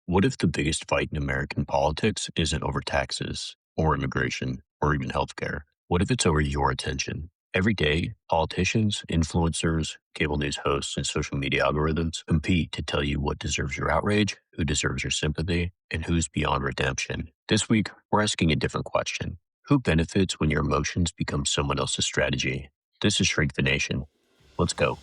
What if the biggest fight in American politics isn't over taxes or immigration or even healthcare? What if it's over your attention? Every day, politicians, influencers, cable news hosts, and social media algorithms compete to tell you what deserves your outrage, who deserves your sympathy, and who's beyond redemption. This week, we're asking a different question. Who benefits when your emotions become someone else's strategy? This is Shrink the Nation. Let's go.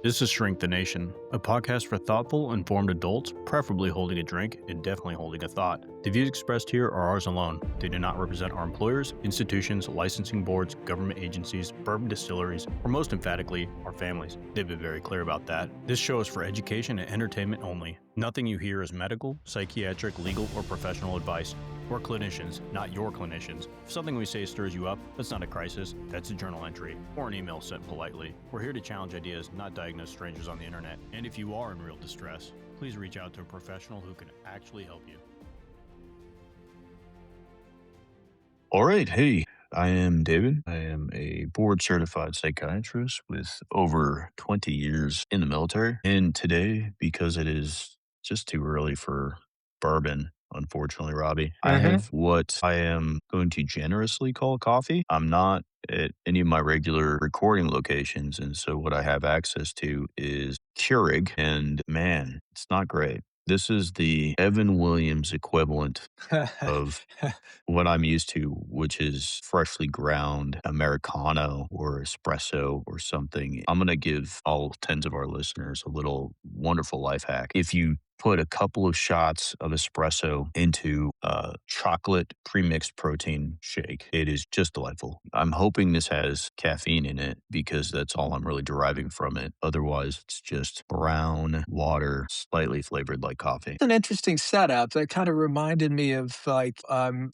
This is Shrink the Nation, a podcast for thoughtful, informed adults, preferably holding a drink and definitely holding a thought. The views expressed here are ours alone. They do not represent our employers, institutions, licensing boards, government agencies, bourbon distilleries, or most emphatically, our families. They've been very clear about that. This show is for education and entertainment only. Nothing you hear is medical, psychiatric, legal, or professional advice. We're clinicians, not your clinicians. If something we say stirs you up, that's not a crisis, that's a journal entry, or an email sent politely. We're here to challenge ideas, not diagnose strangers on the internet. And if you are in real distress, please reach out to a professional who can actually help you. All right. Hey, I am David. I am a board certified psychiatrist with over 20 years in the military. And today, because it is just too early for bourbon, unfortunately, Robbie, I have what I am going to generously call coffee. I'm not at any of my regular recording locations. And so what I have access to is Keurig. And man, it's not great. This is the Evan Williams equivalent of what I'm used to, which is freshly ground Americano or espresso or something. I'm going to give all tens of our listeners a little wonderful life hack. If you put a couple of shots of espresso into a chocolate premixed protein shake, it is just delightful. I'm hoping this has caffeine in it because that's all I'm really deriving from it. Otherwise, it's just brown water, slightly flavored like coffee. It's an interesting setup. That kind of reminded me of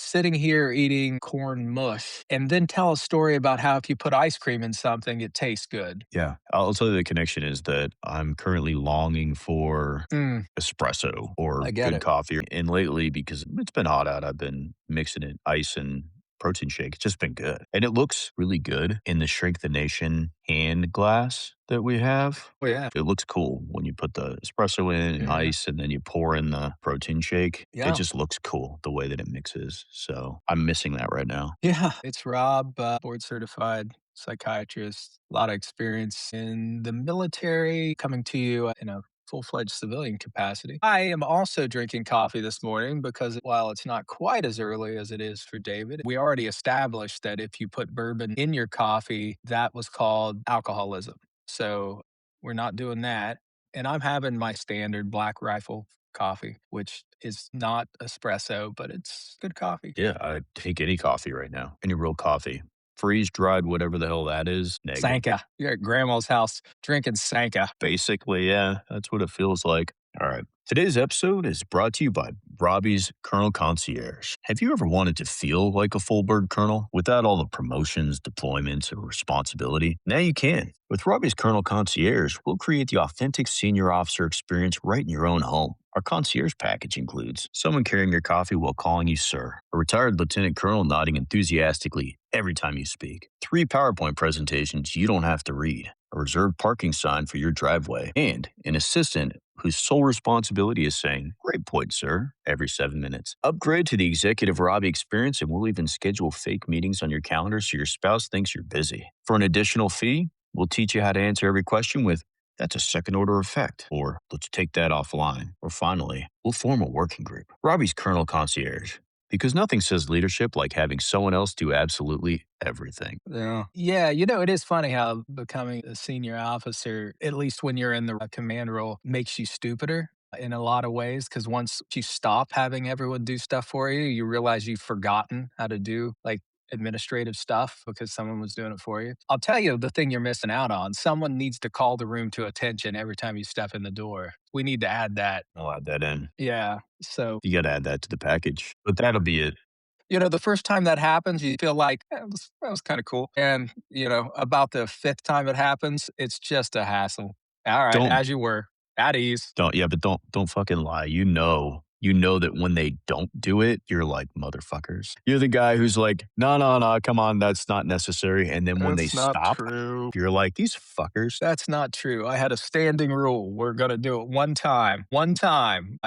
sitting here eating corn mush and then tell a story about how if you put ice cream in something, it tastes good. Yeah. I'll tell you the connection is that I'm currently longing for Mm, espresso or I get good it. coffee. And lately, because it's been hot out, I've been mixing it ice and protein shake. It's just been good. And it looks really good in the Shrink the Nation hand glass that we have. Oh, yeah. It looks cool when you put the espresso in and Yeah. ice and then you pour in the protein shake. It Yeah. just looks cool the way that it mixes. So I'm missing that right now. Yeah. It's Rob, board certified psychiatrist, a lot of experience in the military, coming to you in a full-fledged civilian capacity. I am also drinking coffee this morning because while it's not quite as early as it is for David, we already established that if you put bourbon in your coffee, that was called alcoholism. So we're not doing that. And I'm having my standard Black Rifle coffee, which is not espresso, but it's good coffee. Yeah, I take any coffee right now, any real coffee. Freeze dried, whatever the hell that is, negative. Sanka. You're at grandma's house drinking Sanka. Basically, yeah, that's what it feels like. All right. Today's episode is brought to you by Robby's Colonel Concierge. Have you ever wanted to feel like a full bird colonel without all the promotions, deployments, or responsibility? Now you can. With Robby's Colonel Concierge, we'll create the authentic senior officer experience right in your own home. Our concierge package includes someone carrying your coffee while calling you sir, a retired lieutenant colonel nodding enthusiastically every time you speak, 3 PowerPoint presentations you don't have to read, a reserved parking sign for your driveway, and an assistant whose sole responsibility is saying, "Great point, sir," every 7 minutes. Upgrade to the Executive Robbie experience and we'll even schedule fake meetings on your calendar so your spouse thinks you're busy. For an additional fee, we'll teach you how to answer every question with, "That's a second order effect," or "Let's take that offline." Or finally, we'll form a working group. Robbie's Colonel Concierge. Because nothing says leadership like having someone else do absolutely everything. Yeah. Yeah. It is funny how becoming a senior officer, at least when you're in the command role, makes you stupider in a lot of ways. Because once you stop having everyone do stuff for you, you realize you've forgotten how to do administrative stuff because someone was doing it for you. I'll tell you the thing you're missing out on. Someone needs to call the room to attention every time you step in the door. We need to add that. I'll add that in. Yeah. So, You got to add that to the package. But that'll be it. the first time that happens, you feel like that was kind of cool. And, about the fifth time it happens, it's just a hassle. All right. Don't As you were at ease. Don't, yeah, but don't fucking lie. you know that when they don't do it, you're like, motherfuckers. You're the guy who's like, no, no, no, come on, that's not necessary. And then when they That's not stop, true. you're like, these fuckers. That's not true. I had a standing rule. We're going to do it one time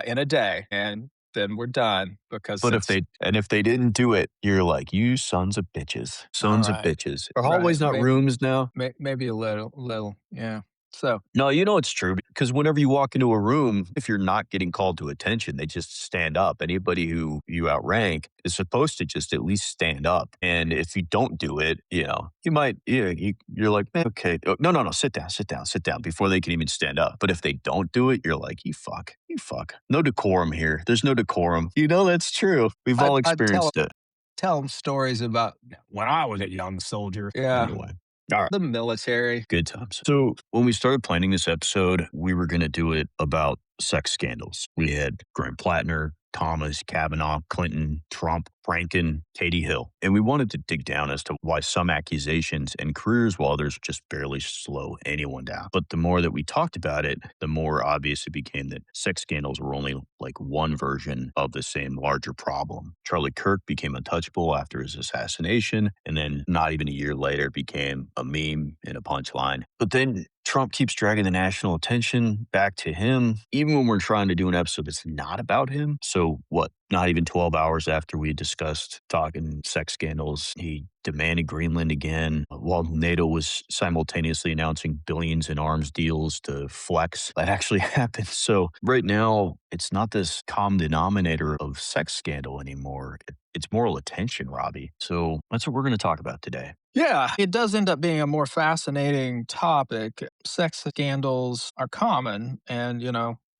in a day, and then we're done because But it's if they didn't do it, you're like, you sons of bitches, all sons of right. bitches. Are Right. hallways not rooms now? Maybe a little. Yeah. So, No, you know it's true because whenever you walk into a room, if you're not getting called to attention, they just stand up. Anybody who you outrank is supposed to just at least stand up. And if you don't do it, you might, you're like, man, okay, no, no, no, sit down, sit down, sit down before they can even stand up. But if they don't do it, you're like, you fuck, you fuck. No decorum here. There's no decorum. You know that's true. We've all I'd experienced it. tell them stories about when I was a young soldier. Yeah. Anyway. All right. The military. Good times. So when we started planning this episode, we were going to do it about sex scandals. We had Graham Plattner, Thomas, Kavanaugh, Clinton, Trump, Franken, Katie Hill. And we wanted to dig down as to why some accusations and careers while others just barely slow anyone down. But the more that we talked about it, the more obvious it became that sex scandals were only like one version of the same larger problem. Charlie Kirk became untouchable after his assassination, and then not even a year later became a meme and a punchline. But then Trump keeps dragging the national attention back to him, even when we're trying to do an episode that's not about him. So, what? Not even 12 hours after we discussed talking sex scandals, he demanded Greenland again while NATO was simultaneously announcing billions in arms deals to flex. That actually happened. So, right now, it's not this common denominator of sex scandal anymore. It's moral attention, Robbie. So, that's what we're going to talk about today. Yeah, it does end up being a more fascinating topic. Sex scandals are common. And,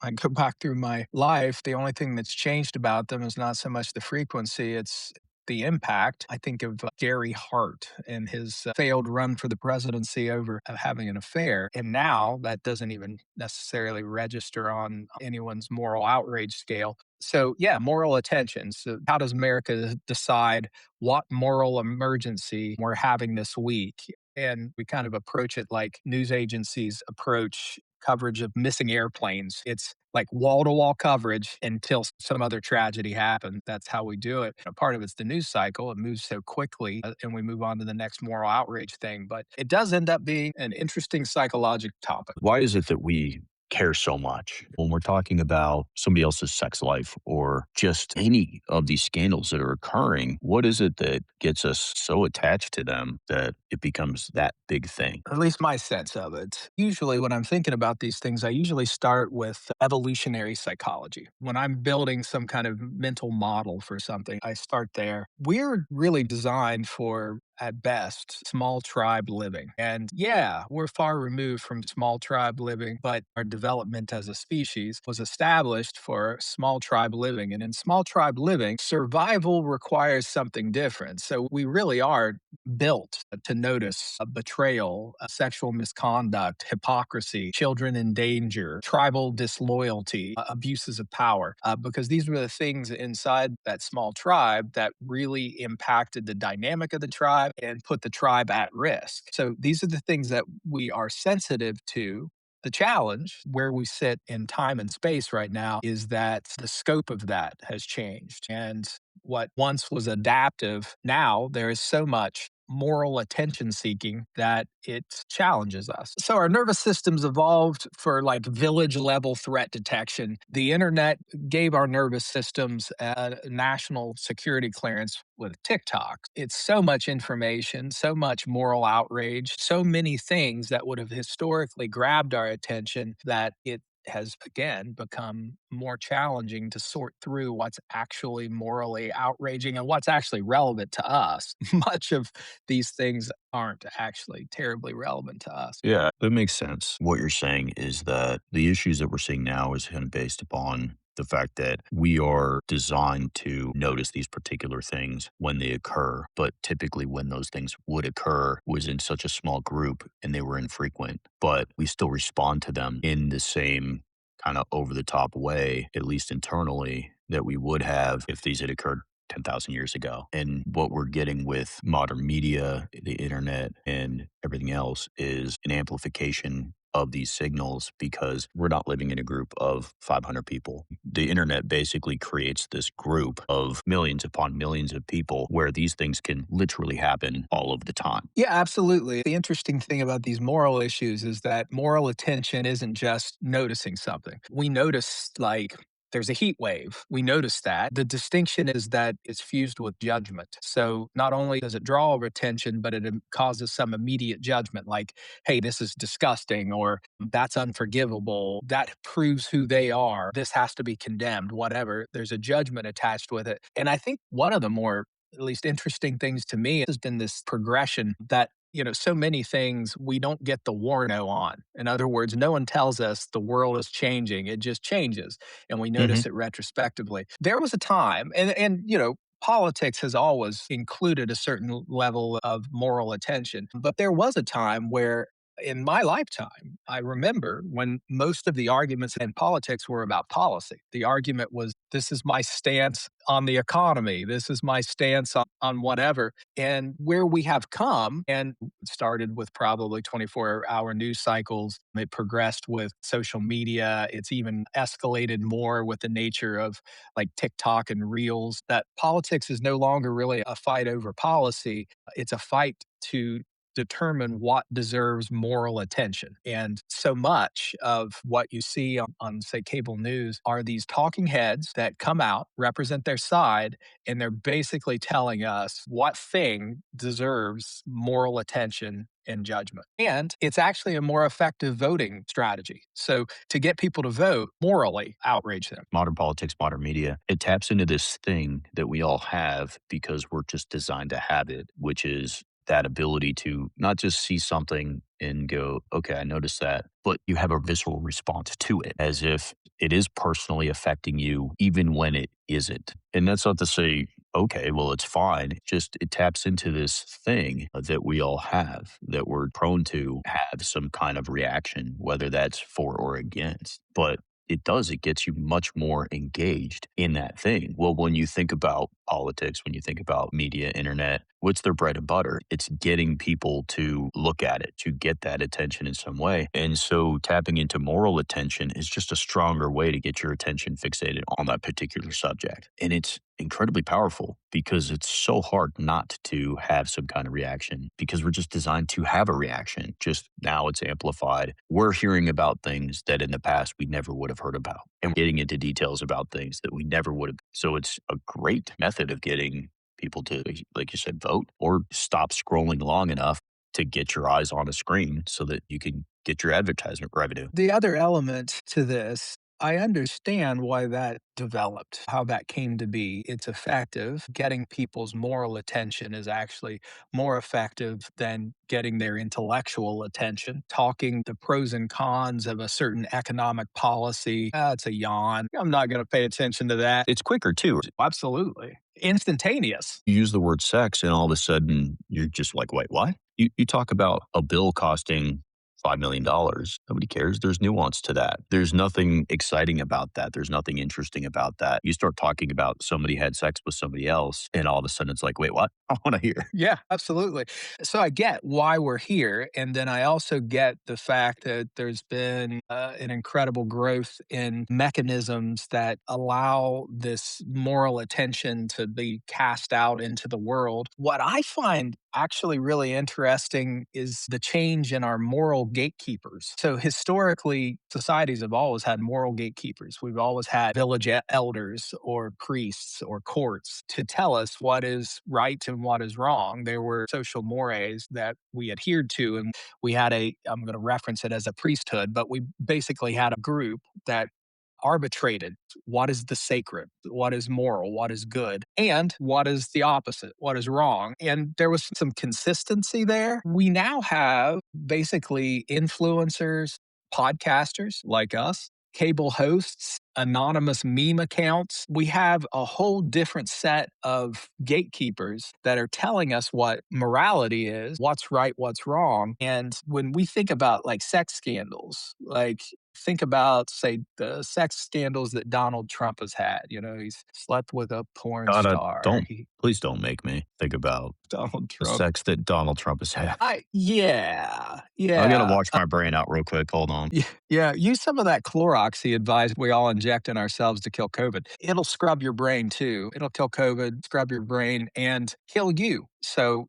I go back through my life. The only thing that's changed about them is not so much the frequency, it's the impact. I think of Gary Hart and his failed run for the presidency over having an affair. And now that doesn't even necessarily register on anyone's moral outrage scale. So, yeah, moral attention. So, how does America decide what moral emergency we're having this week? And we kind of approach it like news agencies approach coverage of missing airplanes. It's like wall to wall coverage until some other tragedy happens. That's how we do it. A part of it's the news cycle. It moves so quickly and we move on to the next moral outrage thing. But it does end up being an interesting psychological topic. Why is it that we care so much when we're talking about somebody else's sex life or just any of these scandals that are occurring? What is it that gets us so attached to them that it becomes that big thing? At least my sense of it. Usually, when I'm thinking about these things, I usually start with evolutionary psychology. When I'm building some kind of mental model for something, I start there. We're really designed for, at best, small tribe living. And yeah, we're far removed from small tribe living, but our development as a species was established for small tribe living. And in small tribe living, survival requires something different. So we really are built to notice a betrayal, a sexual misconduct, hypocrisy, children in danger, tribal disloyalty, abuses of power, because these were the things inside that small tribe that really impacted the dynamic of the tribe and put the tribe at risk. So these are the things that we are sensitive to. The challenge where we sit in time and space right now is that the scope of that has changed. And what once was adaptive, now there is so much moral attention seeking that it challenges us. So our nervous systems evolved for like village level threat detection. The internet gave our nervous systems a national security clearance with TikTok. It's so much information, so much moral outrage, so many things that would have historically grabbed our attention that it has again become more challenging to sort through what's actually morally outraging and what's actually relevant to us. Much of these things aren't actually terribly relevant to us. Yeah, that makes sense. What you're saying is that the issues that we're seeing now is kind of based upon the fact that we are designed to notice these particular things when they occur, but typically when those things would occur was in such a small group and they were infrequent, but we still respond to them in the same kind of over the top way, at least internally, that we would have if these had occurred 10,000 years ago. And what we're getting with modern media, the internet, and everything else is an amplification of these signals because we're not living in a group of 500 people. The internet basically creates this group of millions upon millions of people where these things can literally happen all of the time. Yeah, absolutely. The interesting thing about these moral issues is that moral attention isn't just noticing something. We notice, like, there's a heat wave. We notice that. The distinction is that it's fused with judgment. So not only does it draw our attention, but it causes some immediate judgment, like, hey, this is disgusting, or that's unforgivable. That proves who they are. This has to be condemned, whatever. There's a judgment attached with it. And I think one of the more at least interesting things to me has been this progression that so many things we don't get the warno on. In other words, no one tells us the world is changing, it just changes, and we Hmm. notice it retrospectively. There was a time, and politics has always included a certain level of moral attention, but there was a time where in my lifetime, I remember when most of the arguments in politics were about policy. The argument was, this is my stance on the economy. This is my stance on whatever. And where we have come, and it started with probably 24-hour news cycles, it progressed with social media. It's even escalated more with the nature of like TikTok and Reels, that politics is no longer really a fight over policy. It's a fight to determine what deserves moral attention. And so much of what you see on, say, cable news are these talking heads that come out, represent their side, and they're basically telling us what thing deserves moral attention and judgment. And it's actually a more effective voting strategy. So to get people to vote, morally outrage them. Modern politics, modern media, it taps into this thing that we all have because we're just designed to have it, which is that ability to not just see something and go, okay, I noticed that, but you have a visceral response to it as if it is personally affecting you, even when it isn't. And that's not to say, okay, well, it's fine. Just it taps into this thing that we all have, that we're prone to have some kind of reaction, whether that's for or against. But it gets you much more engaged in that thing. Well, when you think about politics, when you think about media, internet, what's their bread and butter? It's getting people to look at it, to get that attention in some way. And so tapping into moral attention is just a stronger way to get your attention fixated on that particular subject. And it's incredibly powerful because it's so hard not to have some kind of reaction because we're just designed to have a reaction. Just now it's amplified. We're hearing about things that in the past we never would have heard about and getting into details about things that we never would have. So it's a great method of getting people to, like you said, vote or stop scrolling long enough to get your eyes on a screen so that you can get your advertisement revenue. The other element to this, I understand why that developed, how that came to be. It's effective. Getting people's moral attention is actually more effective than getting their intellectual attention. Talking the pros and cons of a certain economic policy, it's a yawn. I'm not going to pay attention to that. It's quicker too. Absolutely. Instantaneous. You use the word sex and all of a sudden you're just like, wait, what? You talk about a bill costing $5 million. Nobody cares. There's nuance to that. There's nothing exciting about that. There's nothing interesting about that. You start talking about somebody had sex with somebody else, and all of a sudden it's like, wait, what? I want to hear. Yeah, absolutely. So I get why we're here. And then I also get the fact that there's been an incredible growth in mechanisms that allow this moral attention to be cast out into the world. What I find actually really interesting is the change in our moral gatekeepers. So historically, societies have always had moral gatekeepers. We've always had village elders or priests or courts to tell us what is right and what is wrong. There were social mores that we adhered to, and we had I'm going to reference it as a priesthood, but we basically had a group that arbitrated what is the sacred, what is moral, what is good, and what is the opposite, what is wrong. And there was some consistency there. We now have basically influencers, podcasters like us, cable hosts, anonymous meme accounts. We have a whole different set of gatekeepers that are telling us what morality is, what's right, what's wrong. And when we think about like sex scandals, like Think about, say, the sex scandals that Donald Trump has had. He's slept with a porn God, star. don't please don't make me think about Donald the Trump. sex that Donald Trump has had. Yeah, I gotta yeah. wash my brain out real quick. Hold on. Yeah, use some of that Clorox he advised we all inject in ourselves to kill COVID. It'll scrub your brain too. It'll kill COVID, scrub your brain, and kill you. So,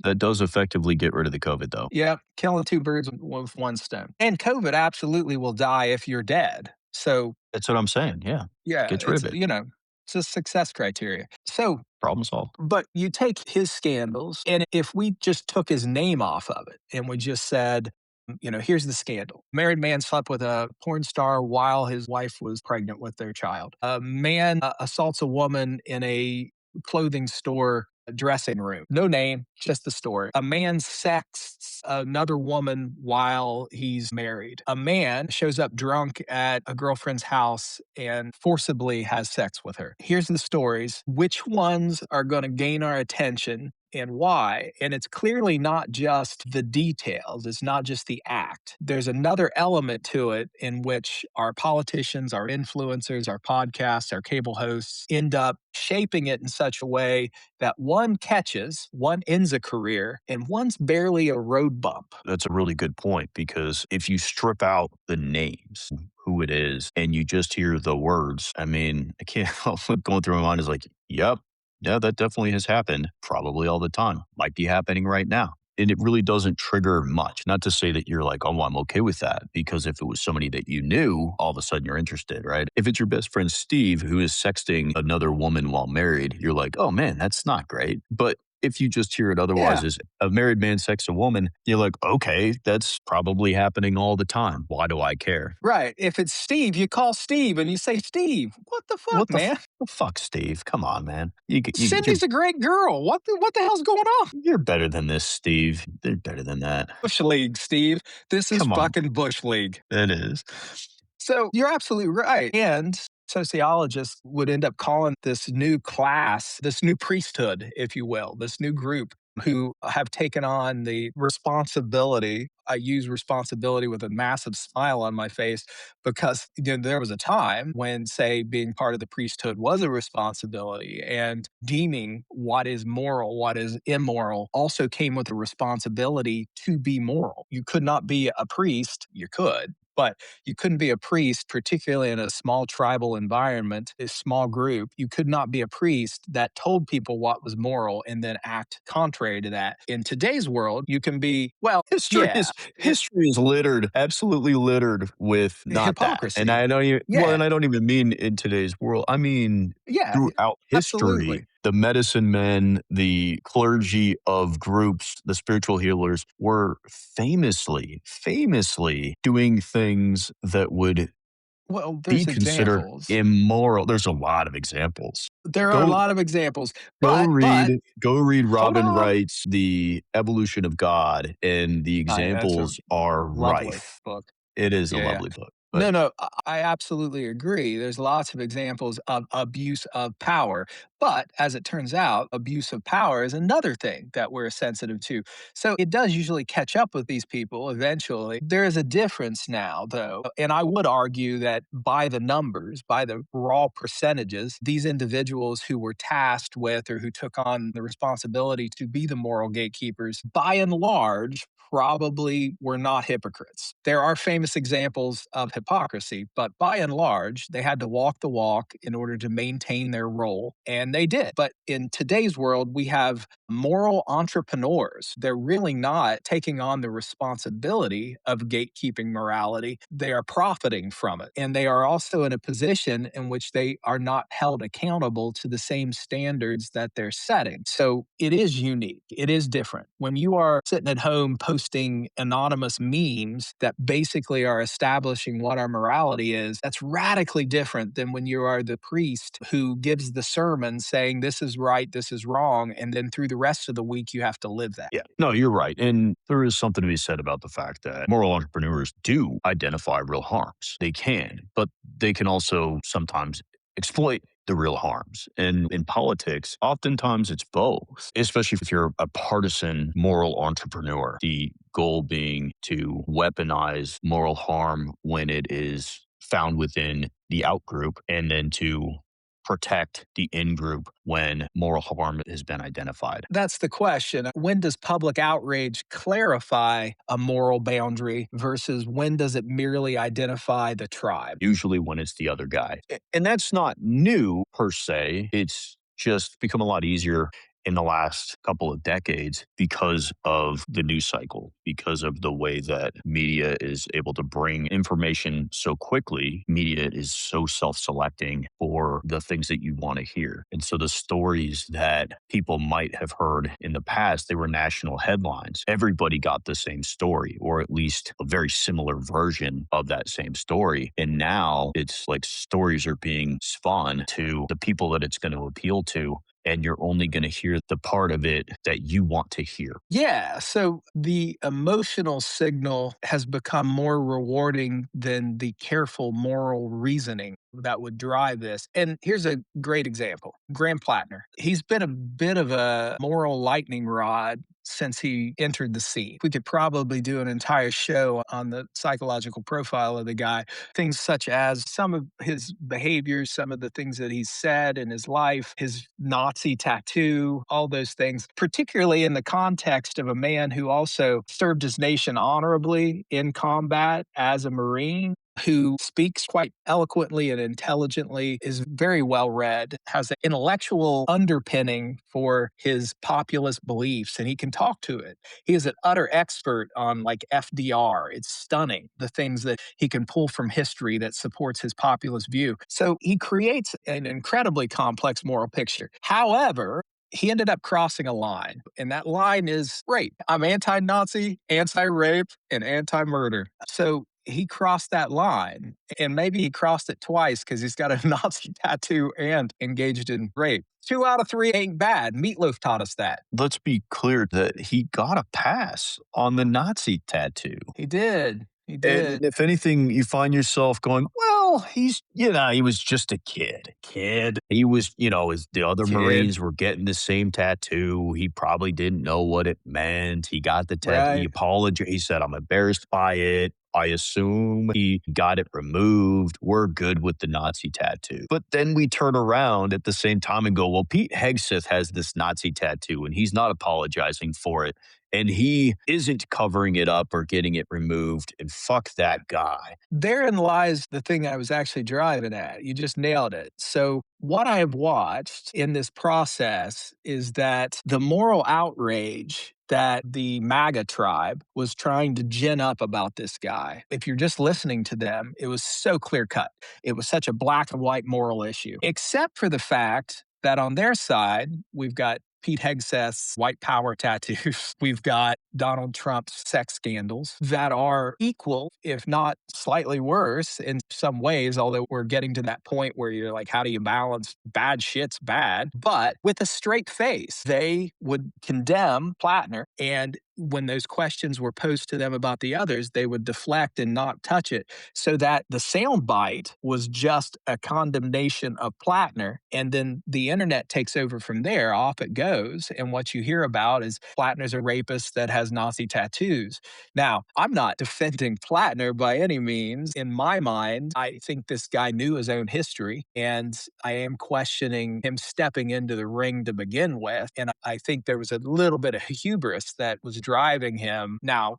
That does effectively get rid of the COVID, though. yeah, killing two birds with one stone. And COVID absolutely will die if you're dead. So, That's what I'm saying. Yeah, yeah, gets rid of it. it's a success criteria. So, Problem solved. but you take his scandals, and if we just took his name off of it and we just said, here's the scandal. Married man slept with a porn star while his wife was pregnant with their child. A man assaults a woman in a clothing store dressing room. No name, just the story. A man sexts another woman while he's married. A man shows up drunk at a girlfriend's house and forcibly has sex with her. Here's the stories. Which ones are going to gain our attention and why? And it's clearly not just the details, it's not just the act. There's another element to it in which our politicians, our influencers, our podcasts, our cable hosts end up shaping it in such a way that one catches, one ends a career, and one's barely a road bump. That's a really good point because if you strip out the names, who it is, and you just hear the words, I mean, I can't help but going through my mind is like, yep, yeah, that definitely has happened. Probably all the time. Might be happening right now. And it really doesn't trigger much. Not to say that you're like, oh, I'm okay with that. Because if it was somebody that you knew, all of a sudden you're interested, right? If it's your best friend Steve who is sexting another woman while married, you're like, oh man, that's not great. But if you just hear it otherwise Yeah, as a married man sex a woman, you're like, okay, that's probably happening all the time. Why do I care? right. If it's Steve, you call Steve and you say, Steve, what the fuck, What man? the fuck, Steve? Come on, man. Cindy's a great girl. What the hell's going on? You're better than this, Steve. They're better than that. Bush League, Steve. This is Come on. fucking Bush League. It is. So you're absolutely right. And sociologists would end up calling this new class, this new priesthood, if you will, this new group who have taken on the responsibility. I use responsibility with a massive smile on my face because there was a time when, say, being part of the priesthood was a responsibility and deeming what is moral, what is immoral also came with a responsibility to be moral. You could not be a priest, you could, but you couldn't be a priest, particularly in a small tribal environment, a small group. You could not be a priest that told people what was moral and then act contrary to that. In today's world, you can be, well, History yeah, is history is littered, absolutely littered with not that. And hypocrisy. I don't even well, Yeah, and I don't even mean in today's world. I mean yeah, throughout history, absolutely. the medicine men, the clergy of groups, the spiritual healers were famously doing things that would Well, be there's considered examples. immoral. There's a lot of examples. There are a Go lot of examples, Go but read hold Robin on. Wright's The Evolution of God, and the That's a examples are lovely rife. book. It is a Yeah, yeah. lovely book, but No, no, I absolutely agree. There's lots of examples of abuse of power. But as it turns out, abuse of power is another thing that we're sensitive to. So it does usually catch up with these people eventually. There is a difference now, though. And I would argue that by the numbers, by the raw percentages, these individuals who were tasked with or who took on the responsibility to be the moral gatekeepers, by and large, probably were not hypocrites. There are famous examples of hypocrisy, but by and large, they had to walk the walk in order to maintain their role, and they did. But in today's world, we have moral entrepreneurs. They're really not taking on the responsibility of gatekeeping morality. They are profiting from it. And they are also in a position in which they are not held accountable to the same standards that they're setting. So it is unique. It is different. When you are sitting at home posting anonymous memes that basically are establishing what our morality is, that's radically different than when you are the priest who gives the sermon saying this is right, this is wrong, and then through the rest of the week you have to live that. yeah. No, you're right, and there is something to be said about the fact that moral entrepreneurs do identify real harms. They can, but they can also sometimes exploit the real harms. And in politics, oftentimes it's both, especially if you're a partisan moral entrepreneur. The goal being to weaponize moral harm when it is found within the out group, and then to protect the in group when moral harm has been identified. That's the question. When does public outrage clarify a moral boundary versus when does it merely identify the tribe? Usually when it's the other guy. And that's not new per se. It's just become a lot easier in the last couple of decades because of the news cycle, because of the way that media is able to bring information so quickly. Media is so self selecting for the things that you want to hear. And so the stories that people might have heard in the past, they were national headlines. Everybody got the same story, or at least a very similar version of that same story. And now it's like stories are being spun to the people that it's going to appeal to, and you're only going to hear the part of it that you want to hear. Yeah. So the emotional signal has become more rewarding than the careful moral reasoning that would drive this. And here's a great example. Graham Plattner. He's been a bit of a moral lightning rod since he entered the scene. We could probably do an entire show on the psychological profile of the guy. Things such as some of his behaviors, some of the things that he's said in his life, his Nazi tattoo, all those things, particularly in the context of a man who also served his nation honorably in combat as a Marine, who speaks quite eloquently and intelligently, is very well read, has an intellectual underpinning for his populist beliefs, and he can talk to it. He is an utter expert on like FDR. It's stunning the things that he can pull from history that supports his populist view. So he creates an incredibly complex moral picture. However, he ended up crossing a line, and that line is rape. I'm anti Nazi, anti rape, and anti murder. So he crossed that line, and maybe he crossed it twice because he's got a Nazi tattoo and engaged in rape. 2 out of 3 ain't bad. Meatloaf taught us that. Let's be clear that he got a pass on the Nazi tattoo. He did. He And did. if anything, you find yourself going, well, he was just a kid. Kid. He was, as the other Kid. Marines were getting the same tattoo. He probably didn't know what it meant. He got the tattoo. He Right. apologized. He said, I'm embarrassed by it. I assume he got it removed. We're good with the Nazi tattoo. But then we turn around at the same time and go, well, Pete Hegseth has this Nazi tattoo and he's not apologizing for it. And he isn't covering it up or getting it removed. And fuck that guy. Therein lies the thing I was actually driving at. You just nailed it. So, what I have watched in this process is that the moral outrage that the MAGA tribe was trying to gin up about this guy, if you're just listening to them, it was so clear cut. It was such a black and white moral issue, except for the fact that on their side, we've got Pete Hegseth's white power tattoos. We've got Donald Trump's sex scandals that are equal, if not slightly worse in some ways, although we're getting to that point where you're like, how do you balance bad shit's bad? But with a straight face, they would condemn Plattner. And when those questions were posed to them about the others, they would deflect and not touch it, so that the soundbite was just a condemnation of Plattner. And then the internet takes over from there. Off it goes. And what you hear about is Plattner's a rapist that has Nazi tattoos. Now, I'm not defending Plattner by any means. In my mind, I think this guy knew his own history, and I am questioning him stepping into the ring to begin with. And I think there was a little bit of hubris that was driving him. Now,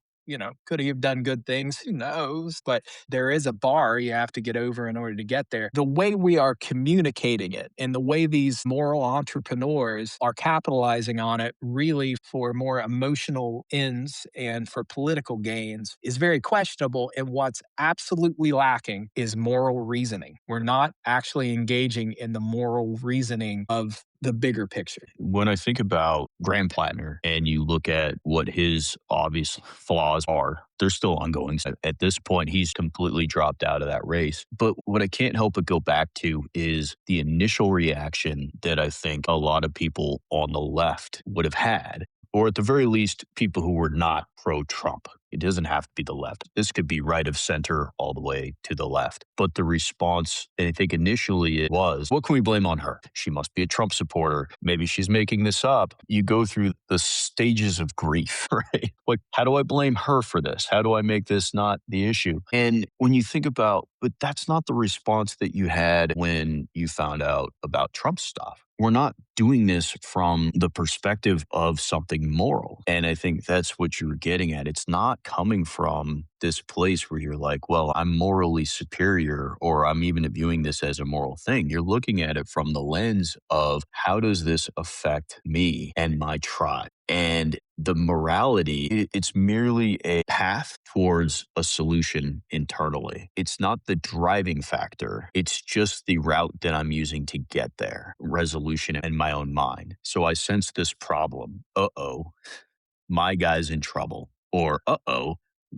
could he have done good things? Who knows? But there is a bar you have to get over in order to get there. The way we are communicating it and the way these moral entrepreneurs are capitalizing on it really for more emotional ends and for political gains is very questionable. And what's absolutely lacking is moral reasoning. We're not actually engaging in the moral reasoning of the bigger picture. When I think about Graham Plattner and you look at what his obvious flaws are, they're still ongoing. At this point, he's completely dropped out of that race. But what I can't help but go back to is the initial reaction that I think a lot of people on the left would have had, or at the very least, people who were not pro-Trump. It doesn't have to be the left. This could be right of center all the way to the left. But the response, and I think initially it was, what can we blame on her? She must be a Trump supporter. Maybe she's making this up. You go through the stages of grief, right? Like, how do I blame her for this? How do I make this not the issue? And when you think about, but that's not the response that you had when you found out about Trump stuff. We're not doing this from the perspective of something moral. And I think that's what you're getting at. It's not coming from this place where you're like, well, I'm morally superior, or I'm even viewing this as a moral thing. You're looking at it from the lens of how does this affect me and my tribe? And the morality, it's merely a path towards a solution internally. It's not the driving factor. It's just the route that I'm using to get there, resolution in my own mind. So I sense this problem. Uh-oh, my guy's in trouble. Or uh-oh,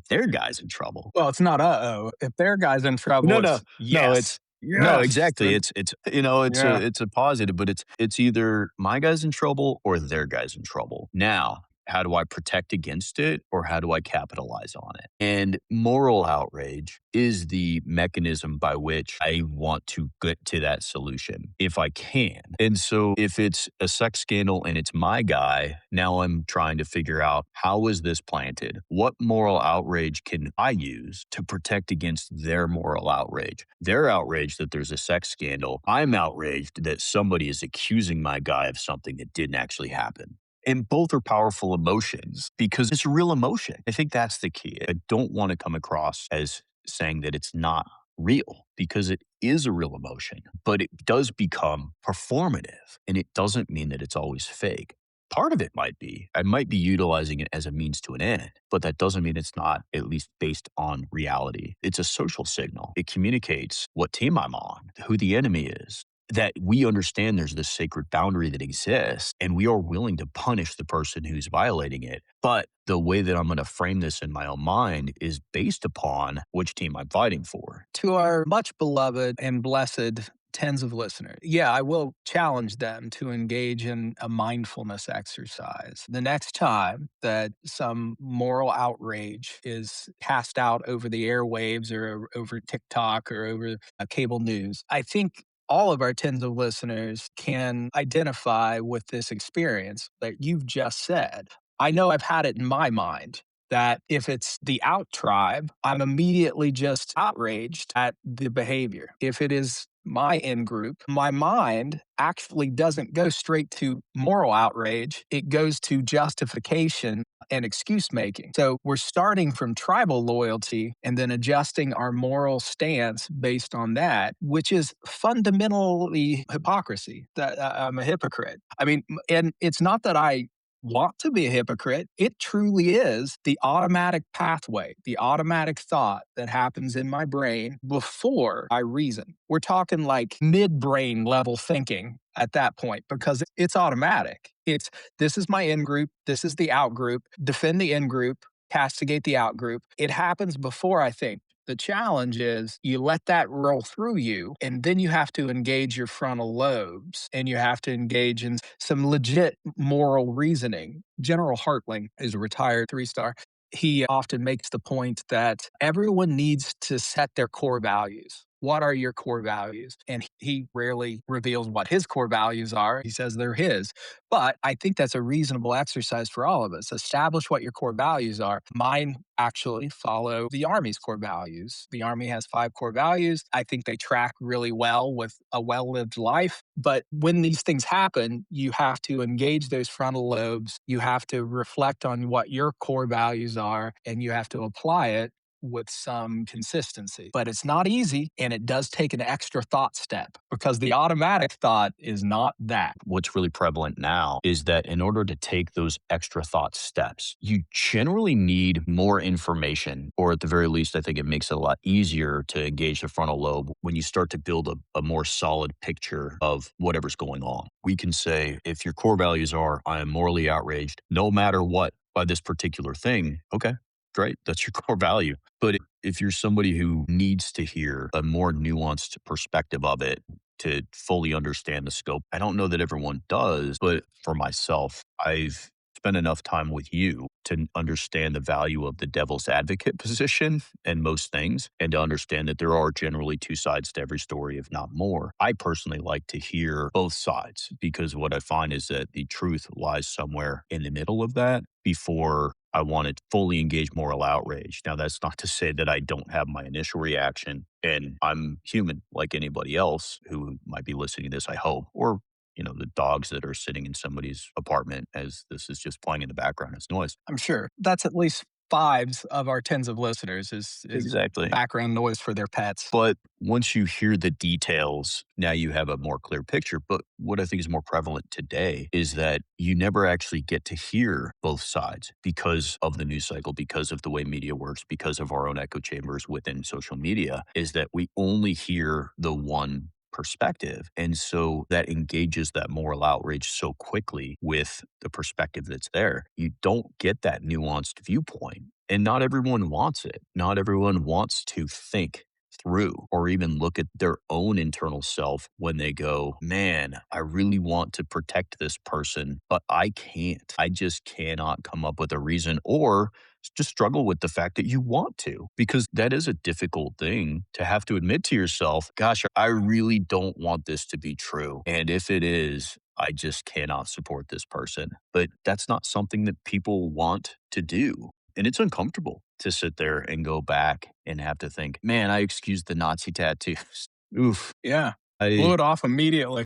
their guy's in trouble. Well, it's not uh-oh. If their guy's in trouble, No, no, it's no, yes. it's no, Yes. exactly. It's Yeah. it's a positive, but it's either my guy's in trouble or their guy's in trouble. Now, how do I protect against it, or how do I capitalize on it? And moral outrage is the mechanism by which I want to get to that solution if I can. And so if it's a sex scandal and it's my guy, now I'm trying to figure out, how is this planted? What moral outrage can I use to protect against their moral outrage? They're outraged that there's a sex scandal. I'm outraged that somebody is accusing my guy of something that didn't actually happen. And both are powerful emotions because it's a real emotion. I think that's the key. I don't want to come across as saying that it's not real, because it is a real emotion, but it does become performative, and it doesn't mean that it's always fake. Part of it might be, I might be utilizing it as a means to an end, but that doesn't mean it's not at least based on reality. It's a social signal. It communicates what team I'm on, who the enemy is, that we understand there's this sacred boundary that exists, and we are willing to punish the person who's violating it. But the way that I'm going to frame this in my own mind is based upon which team I'm fighting for. To our much beloved and blessed tens of listeners, yeah, I will challenge them to engage in a mindfulness exercise. The next time that some moral outrage is cast out over the airwaves or over TikTok or over cable news, I think all of our tens of listeners can identify with this experience that you've just said. I know I've had it in my mind that if it's the out tribe, I'm immediately just outraged at the behavior. If it is my in group, my mind actually doesn't go straight to moral outrage, it goes to justification and excuse making. So we're starting from tribal loyalty and then adjusting our moral stance based on that, which is fundamentally hypocrisy. That I'm a hypocrite. I mean, and it's not that I want to be a hypocrite. It truly is the automatic pathway, the automatic thought that happens in my brain before I reason. We're talking like mid-brain level thinking at that point because it's automatic. It's this is my in group, this is the out group, defend the in group, castigate the out group. It happens before I think. The challenge is you let that roll through you, and then you have to engage your frontal lobes and you have to engage in some legit moral reasoning. General Hartling is a retired 3-star. He often makes the point that everyone needs to set their core values. What are your core values? And he rarely reveals what his core values are. He says they're his. But I think that's a reasonable exercise for all of us. Establish what your core values are. Mine actually follow the Army's core values. The Army has 5 core values. I think they track really well with a well lived life. But when these things happen, you have to engage those frontal lobes. You have to reflect on what your core values are, and you have to apply it with some consistency. But it's not easy, and it does take an extra thought step because the automatic thought is not that. What's really prevalent now is that in order to take those extra thought steps, you generally need more information, or at the very least, I think it makes it a lot easier to engage the frontal lobe when you start to build a more solid picture of whatever's going on. We can say, if your core values are, I am morally outraged, no matter what, by this particular thing, okay, great, that's your core value. But if you're somebody who needs to hear a more nuanced perspective of it to fully understand the scope, I don't know that everyone does, but for myself, I've spent enough time with you to understand the value of the devil's advocate position and most things, and to understand that there are generally two sides to every story, if not more. I personally like to hear both sides because what I find is that the truth lies somewhere in the middle of that before I want to fully engage moral outrage. Now, that's not to say that I don't have my initial reaction, and I'm human like anybody else who might be listening to this, I hope, or the dogs that are sitting in somebody's apartment as this is just playing in the background as noise. I'm sure that's at least fives of our tens of listeners is Exactly. background noise for their pets. But once you hear the details, now you have a more clear picture. But what I think is more prevalent today is that you never actually get to hear both sides because of the news cycle, because of the way media works, because of our own echo chambers within social media, is that we only hear the one perspective. And so that engages that moral outrage so quickly with the perspective that's there. You don't get that nuanced viewpoint. And not everyone wants it. Not everyone wants to think through or even look at their own internal self when they go, man, I really want to protect this person, but I can't. I just cannot come up with a reason or just struggle with the fact that you want to, because that is a difficult thing to have to admit to yourself. Gosh, I really don't want this to be true. And if it is, I just cannot support this person. But that's not something that people want to do. And it's uncomfortable to sit there and go back and have to think, man, I excused the Nazi tattoos. Oof. Yeah. Blew I, it off immediately.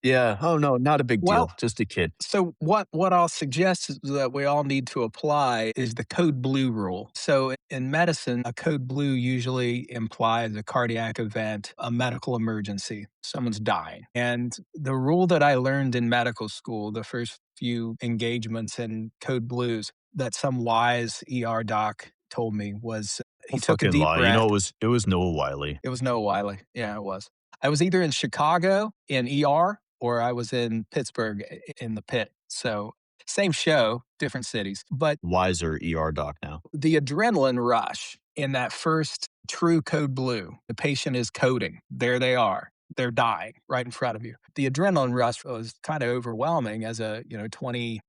yeah. Oh, no, not a big Well, deal. Just a kid. so what I'll suggest is that we all need to apply is the code blue rule. So in medicine, a code blue usually implies a cardiac event, a medical emergency, someone's dying. And the rule that I learned in medical school, the first few engagements in code blues that some wise ER doc told me was he Don't took a fucking deep lie. breath. It was Noah Wiley. It was Noah Wiley. Yeah, it was. I was either in Chicago in ER or I was in Pittsburgh in the pit. So same show, different cities. But Wiser ER doc now. the adrenaline rush in that first true code blue, the patient is coding. There they are. They're dying right in front of you. The adrenaline rush was kind of overwhelming as a, 23,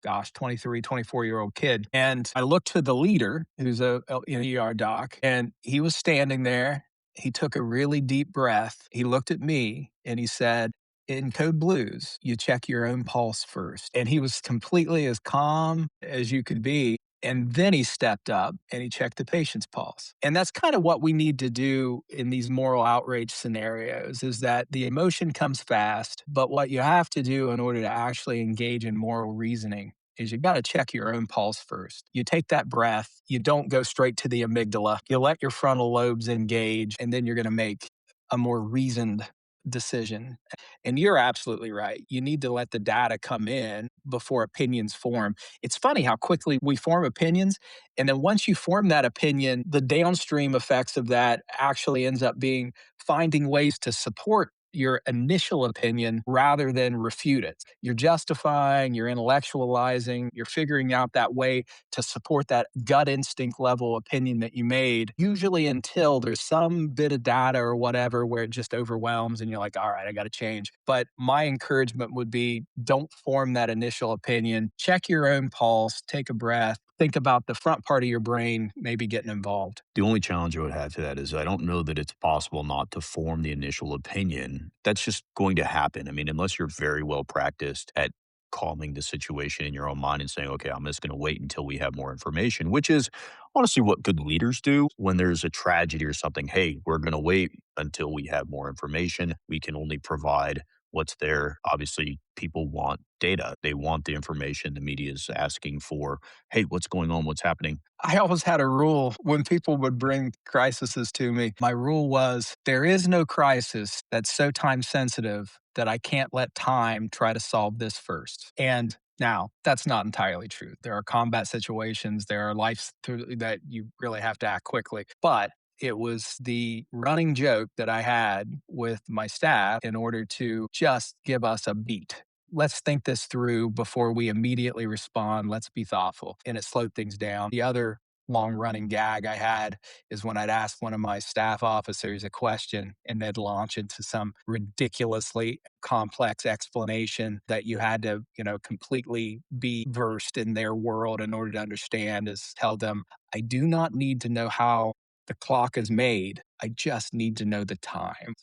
24-year-old kid. And I looked to the leader, who's an ER doc, and he was standing there. He took a really deep breath. He looked at me and he said, in code blues, you check your own pulse first. And he was completely as calm as you could be. And then he stepped up and he checked the patient's pulse. And that's kind of what we need to do in these moral outrage scenarios is that the emotion comes fast, but what you have to do in order to actually engage in moral reasoning is you got to check your own pulse first. You take that breath, you don't go straight to the amygdala. You let your frontal lobes engage, and then you're going to make a more reasoned decision. And you're absolutely right. You need to let the data come in before opinions form. It's funny how quickly we form opinions. And then once you form that opinion, the downstream effects of that actually ends up being finding ways to support your initial opinion rather than refute it. You're justifying, you're intellectualizing, you're figuring out that way to support that gut instinct level opinion that you made, usually until there's some bit of data or whatever where it just overwhelms and you're like, all right, I got to change. But my encouragement would be don't form that initial opinion. Check your own pulse, take a breath, think about the front part of your brain maybe getting involved. The only challenge I would have to that is I don't know that it's possible not to form the initial opinion. That's just going to happen. I mean, unless you're very well practiced at calming the situation in your own mind and saying, okay, I'm just going to wait until we have more information, which is honestly what good leaders do when there's a tragedy or something. Hey, we're going to wait until we have more information. We can only provide what's there. Obviously, people want data. They want the information the media is asking for. Hey, what's going on? What's happening? I always had a rule when people would bring crises to me. My rule was there is no crisis that's so time sensitive that I can't let time try to solve this first. And now that's not entirely true. There are combat situations, there are that you really have to act quickly. But it was the running joke that I had with my staff in order to just give us a beat. Let's think this through before we immediately respond. Let's be thoughtful. And it slowed things down. The other long running gag I had is when I'd ask one of my staff officers a question and they'd launch into some ridiculously complex explanation that you had to, completely be versed in their world in order to understand, is tell them, I do not need to know how the clock is made. I just need to know the time.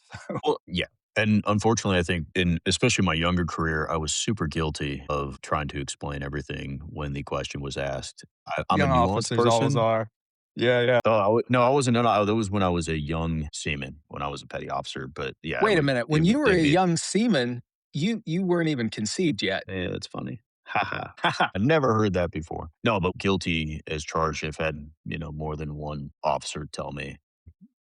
Well, yeah. And unfortunately, I think in especially my younger career, I was super guilty of trying to explain everything when the question was asked. I'm a Young nuanced officers always person. are. Yeah, yeah. No, I wasn't. No, that was when I was a young seaman, when I was a petty officer. But yeah, Wait a minute. it When you would, were they'd a be, young seaman, you weren't even conceived yet. yeah, that's funny. Haha. I never heard that before. No, but guilty as charged. I've had, more than one officer tell me,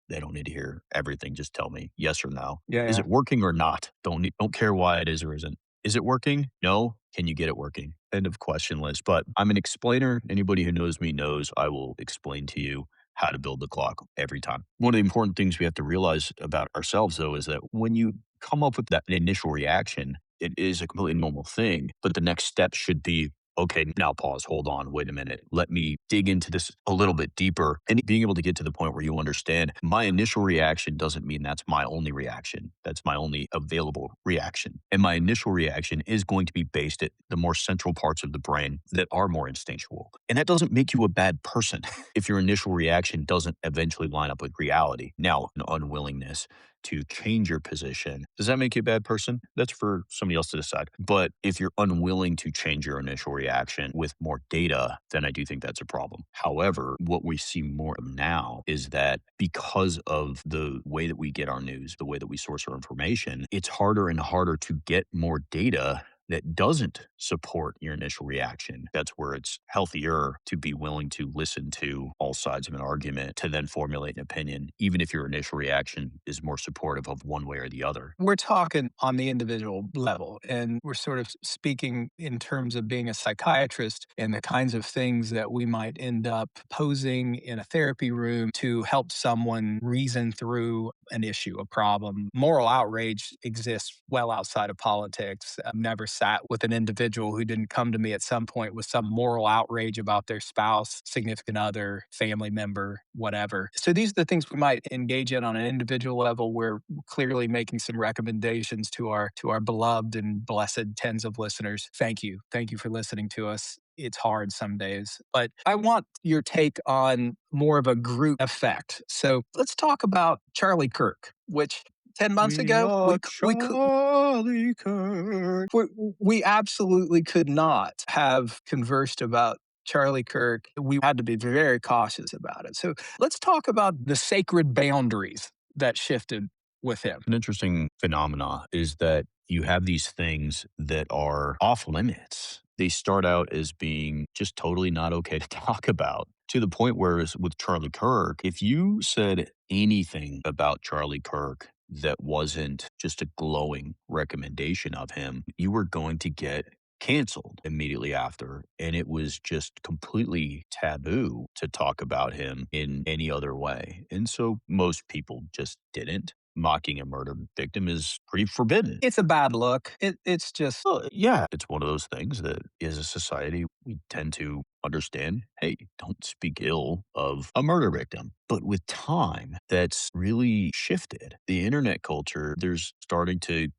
they don't need to hear everything. Just tell me yes or no. Yeah, Is yeah. it working or not? Don't care why it is or isn't. Is it working? No. Can you get it working? End of question list. But I'm an explainer. Anybody who knows me knows I will explain to you how to build the clock every time. One of the important things we have to realize about ourselves, though, is that when you come up with that initial reaction, it is a completely normal thing. But the next step should be, okay, now pause, hold on, wait a minute. Let me dig into this a little bit deeper, and being able to get to the point where you understand my initial reaction doesn't mean that's my only reaction. That's my only available reaction. And my initial reaction is going to be based at the more central parts of the brain that are more instinctual. And that doesn't make you a bad person if your initial reaction doesn't eventually line up with reality. Now, an unwillingness to change your position. Does that make you a bad person? That's for somebody else to decide. But if you're unwilling to change your initial reaction with more data, then I do think that's a problem. However, what we see more of now is that because of the way that we get our news, the way that we source our information, it's harder and harder to get more data that doesn't support your initial reaction. That's where it's healthier to be willing to listen to all sides of an argument to then formulate an opinion, even if your initial reaction is more supportive of one way or the other. We're talking on the individual level, and we're sort of speaking in terms of being a psychiatrist and the kinds of things that we might end up posing in a therapy room to help someone reason through an issue, a problem. Moral outrage exists well outside of politics. I've never sat with an individual who didn't come to me at some point with some moral outrage about their spouse, significant other, family member, whatever. So these are the things we might engage in on an individual level. We're clearly making some recommendations to our beloved and blessed tens of listeners. Thank you. Thank you for listening to us. It's hard some days, but I want your take on more of a group effect. So let's talk about Charlie Kirk, which 10 months We ago, are Charlie Kirk. we absolutely could not have conversed about Charlie Kirk. We had to be very cautious about it. So let's talk about the sacred boundaries that shifted with him. An interesting phenomena is that you have these things that are off limits. They start out as being just totally not okay to talk about, to the point where with Charlie Kirk, if you said anything about Charlie Kirk that wasn't just a glowing recommendation of him, you were going to get canceled immediately after. And it was just completely taboo to talk about him in any other way. And so most people just didn't. Mocking a murder victim is pretty forbidden. It's a bad look. It's just Well, yeah, it's one of those things that as a society, we tend to understand, hey, don't speak ill of a murder victim. But with time, that's really shifted. The internet culture, there's starting to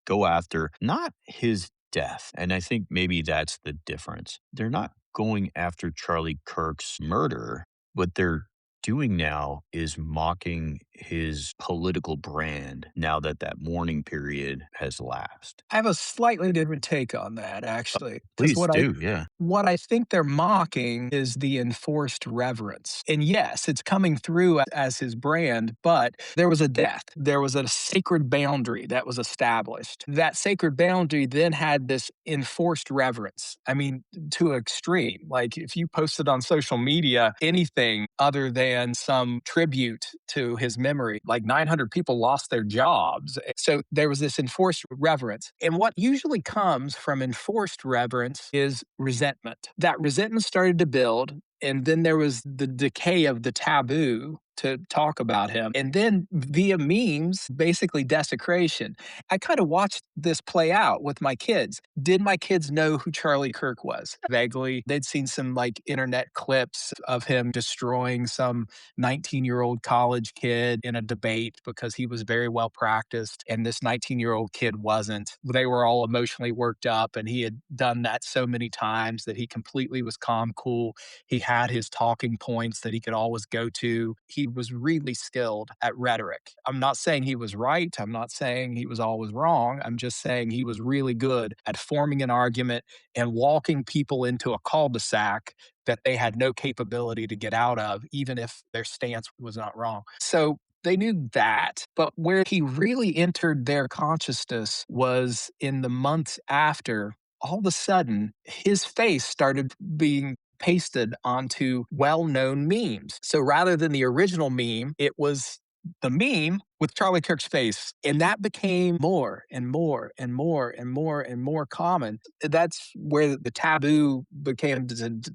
go after not his death. And I think maybe that's the difference. They're not going after Charlie Kirk's murder. What they're doing now is mocking his political brand now that that mourning period has lapsed. I have a slightly different take on that, actually, because Please do, yeah. what I think they're mocking is the enforced reverence. And yes, it's coming through as his brand, but there was a death. There was a sacred boundary that was established. That sacred boundary then had this enforced reverence. I mean, to an extreme. Like if you posted on social media anything other than some tribute to his memory, like 900 people lost their jobs. So there was this enforced reverence. And what usually comes from enforced reverence is resentment. That resentment started to build. And then there was the decay of the taboo to talk about him. And then via memes, basically desecration. I kind of watched this play out with my kids. Did my kids know who Charlie Kirk was? Vaguely. They'd seen some like internet clips of him destroying some 19-year-old college kid in a debate because he was very well practiced and this 19-year-old kid wasn't. They were all emotionally worked up and he had done that so many times that he completely was calm, cool. He had his talking points that he could always go to. He was really skilled at rhetoric. I'm not saying he was right. I'm not saying he was always wrong. I'm just saying he was really good at forming an argument and walking people into a cul-de-sac that they had no capability to get out of, even if their stance was not wrong. So they knew that. But where he really entered their consciousness was in the months after. All of a sudden, his face started being pasted onto well known memes. So rather than the original meme, it was the meme with Charlie Kirk's face. And that became more and more and more and more and more common. That's where the taboo became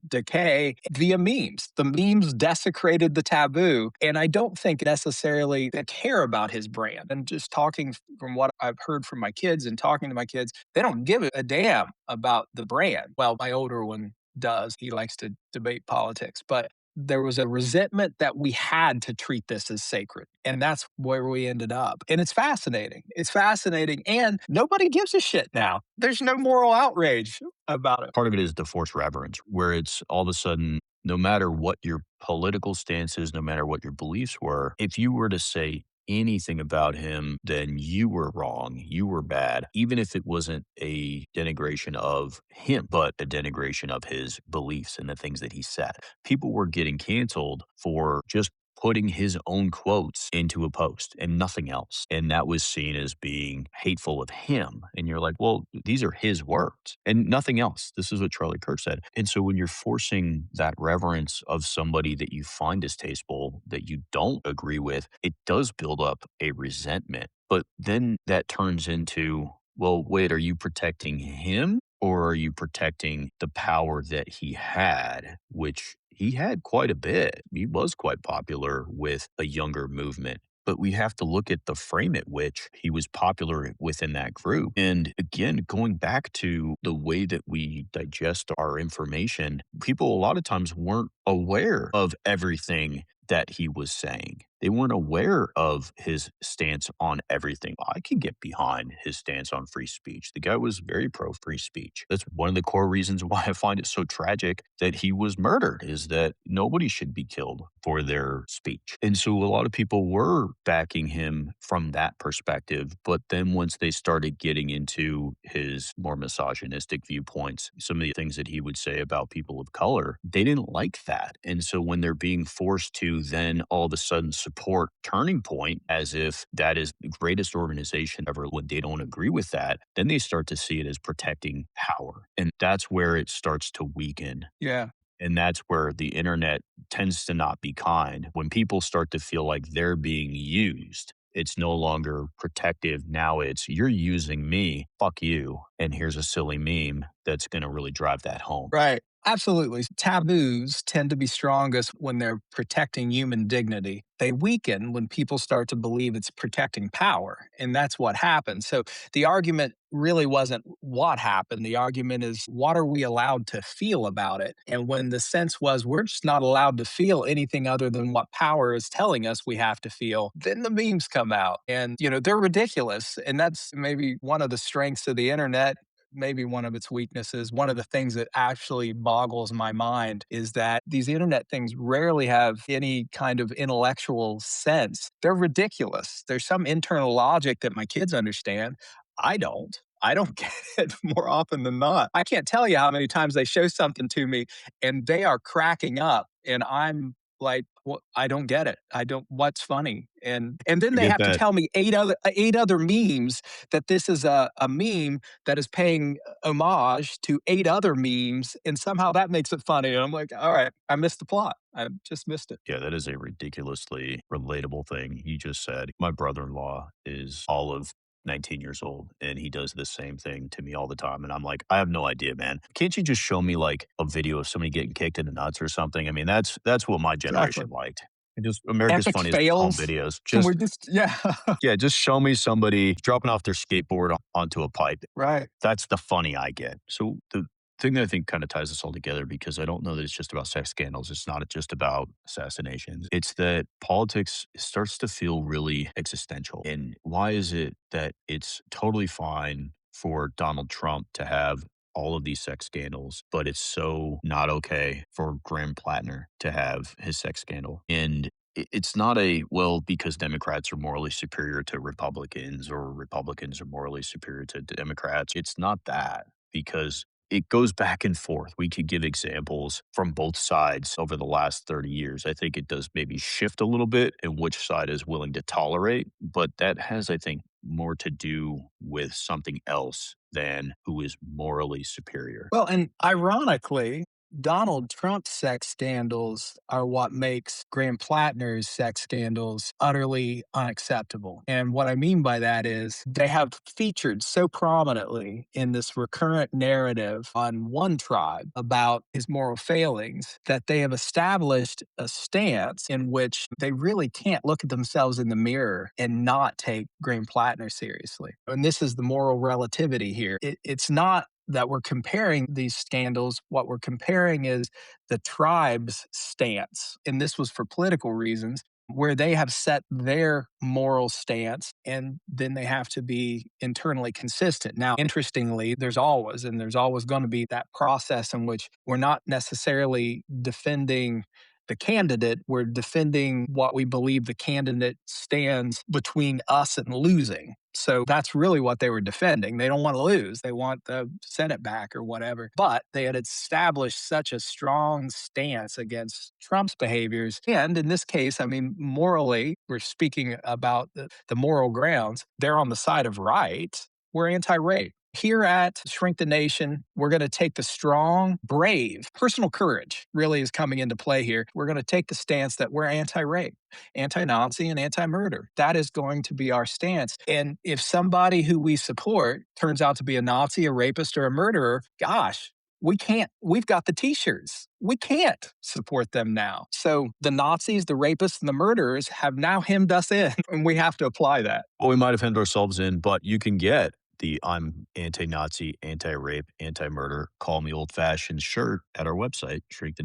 decay via memes. The memes desecrated the taboo. And I don't think necessarily they care about his brand. And just talking from what I've heard from my kids and talking to my kids, they don't give a damn about the brand. Well, my older one does. He likes to debate politics, but there was a resentment that we had to treat this as sacred. And that's where we ended up. And it's fascinating. It's fascinating. And nobody gives a shit now. There's no moral outrage about it. Part of it is the forced reverence, where it's all of a sudden, no matter what your political stance is, no matter what your beliefs were, if you were to say anything about him, then you were wrong, you were bad, even if it wasn't a denigration of him, but a denigration of his beliefs and the things that he said. People were getting canceled for just putting his own quotes into a post and nothing else. And that was seen as being hateful of him. And you're like, well, these are his words and nothing else. This is what Charlie Kirk said. And so when you're forcing that reverence of somebody that you find distasteful, that you don't agree with, it does build up a resentment. But then that turns into, well, wait, are you protecting him or are you protecting the power that he had, which he had quite a bit. He was quite popular with a younger movement. But we have to look at the frame at which he was popular within that group. And again, going back to the way that we digest our information, people a lot of times weren't aware of everything that he was saying. They weren't aware of his stance on everything. I can get behind his stance on free speech. The guy was very pro free speech. That's one of the core reasons why I find it so tragic that he was murdered, is that nobody should be killed for their speech. And so a lot of people were backing him from that perspective. But then once they started getting into his more misogynistic viewpoints, some of the things that he would say about people of color, they didn't like that. And so when they're being forced to then all of a sudden support Turning Point as if that is the greatest organization ever, when they don't agree with that, then they start to see it as protecting power. And that's where it starts to weaken. Yeah. And that's where the internet tends to not be kind. When people start to feel like they're being used, it's no longer protective. Now it's, you're using me, fuck you. And here's a silly meme that's going to really drive that home. Right. Absolutely. Taboos tend to be strongest when they're protecting human dignity. They weaken when people start to believe it's protecting power. And that's what happens. So the argument really wasn't what happened. The argument is, what are we allowed to feel about it? And when the sense was, we're just not allowed to feel anything other than what power is telling us we have to feel, then the memes come out. And, they're ridiculous. And that's maybe one of the strengths of the internet, maybe one of its weaknesses. One of the things that actually boggles my mind is that these internet things rarely have any kind of intellectual sense. They're ridiculous. There's some internal logic that my kids understand. I don't. I don't get it more often than not. I can't tell you how many times they show something to me and they are cracking up and I'm like, well, I don't get it. I don't. What's funny? And then I they get have to that. tell me eight other memes that this is a meme that is paying homage to eight other memes, and somehow that makes it funny. And I'm like, all right, I missed the plot. I just missed it. Yeah, that is a ridiculously relatable thing you just said. My brother-in-law is all of 19 years old and he does the same thing to me all the time. And I'm like, I have no idea, man. Can't you just show me like a video of somebody getting kicked in the nuts or something? I mean, that's what my generation Exactly. liked. Just America's Epic Funniest Home fails. Videos. And we're Just just, yeah, yeah, just show me somebody dropping off their skateboard onto a pipe. right. That's the funny I get. So the thing that I think kind of ties us all together, because I don't know that it's just about sex scandals. It's not just about assassinations. It's that politics starts to feel really existential. And why is it that it's totally fine for Donald Trump to have all of these sex scandals, but it's so not okay for Graham Plattner to have his sex scandal? And it's not a, well, because Democrats are morally superior to Republicans or Republicans are morally superior to Democrats. It's not that, because it goes back and forth. We could give examples from both sides over the last 30 years. I think it does maybe shift a little bit in which side is willing to tolerate, but that has, I think, more to do with something else than who is morally superior. Well, and ironically, Donald Trump's sex scandals are what makes Graham Plattner's sex scandals utterly unacceptable. And what I mean by that is they have featured so prominently in this recurrent narrative on one tribe about his moral failings that they have established a stance in which they really can't look at themselves in the mirror and not take Graham Plattner seriously. And this is the moral relativity here. It's not that we're comparing these scandals. What we're comparing is the tribe's stance. And this was for political reasons, where they have set their moral stance and then they have to be internally consistent. Now, interestingly, there's always going to be that process in which we're not necessarily defending the candidate, we're defending what we believe the candidate stands between us and losing. So that's really what they were defending. They don't want to lose. They want the Senate back or whatever. But they had established such a strong stance against Trump's behaviors. And in this case, I mean, morally, we're speaking about the moral grounds. They're on the side of right. We're anti rape. Here at Shrink the Nation, we're going to take the strong, brave, personal courage really is coming into play here. We're going to take the stance that we're anti rape, anti Nazi, and anti murder. That is going to be our stance. And if somebody who we support turns out to be a Nazi, a rapist, or a murderer, gosh, we can't, we've got the t shirts. We can't support them now. So the Nazis, the rapists, and the murderers have now hemmed us in, and we have to apply that. Well, we might have hemmed ourselves in, but you can get the I'm anti-Nazi, anti-rape, anti-murder, call me old-fashioned shirt at our website, You can.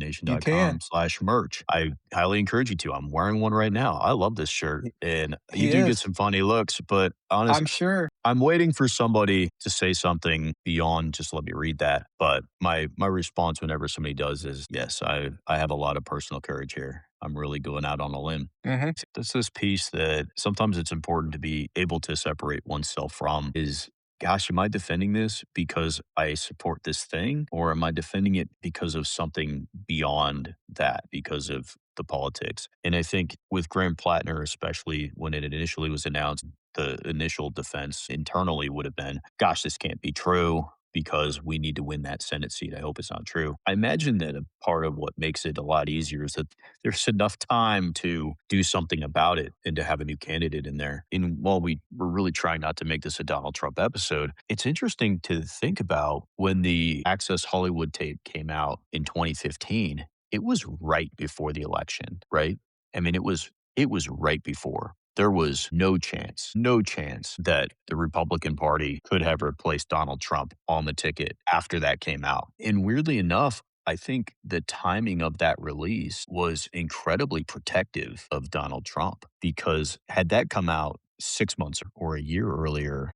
shrinkthenation.com/merch. I highly encourage you to. I'm wearing one right now. I love this shirt, and you He do get is. some funny looks, but honest, I'm sure. I'm waiting for somebody to say something beyond just let me read that. But my response whenever somebody does is, yes, I have a lot of personal courage here. I'm really going out on a limb. Hmm. There's this piece that sometimes it's important to be able to separate oneself from is, gosh, am I defending this because I support this thing? Or am I defending it because of something beyond that, because of the politics? And I think with Graham Plattner, especially when it initially was announced, the initial defense internally would have been, gosh, this can't be true because we need to win that Senate seat. I hope it's not true. I imagine that a part of what makes it a lot easier is that there's enough time to do something about it and to have a new candidate in there. And while we're really trying not to make this a Donald Trump episode, it's interesting to think about when the Access Hollywood tape came out in 2015, it was right before the election, right? I mean, it was right before. There was no chance that the Republican Party could have replaced Donald Trump on the ticket after that came out. And weirdly enough, I think the timing of that release was incredibly protective of Donald Trump, because had that come out 6 months or a year earlier,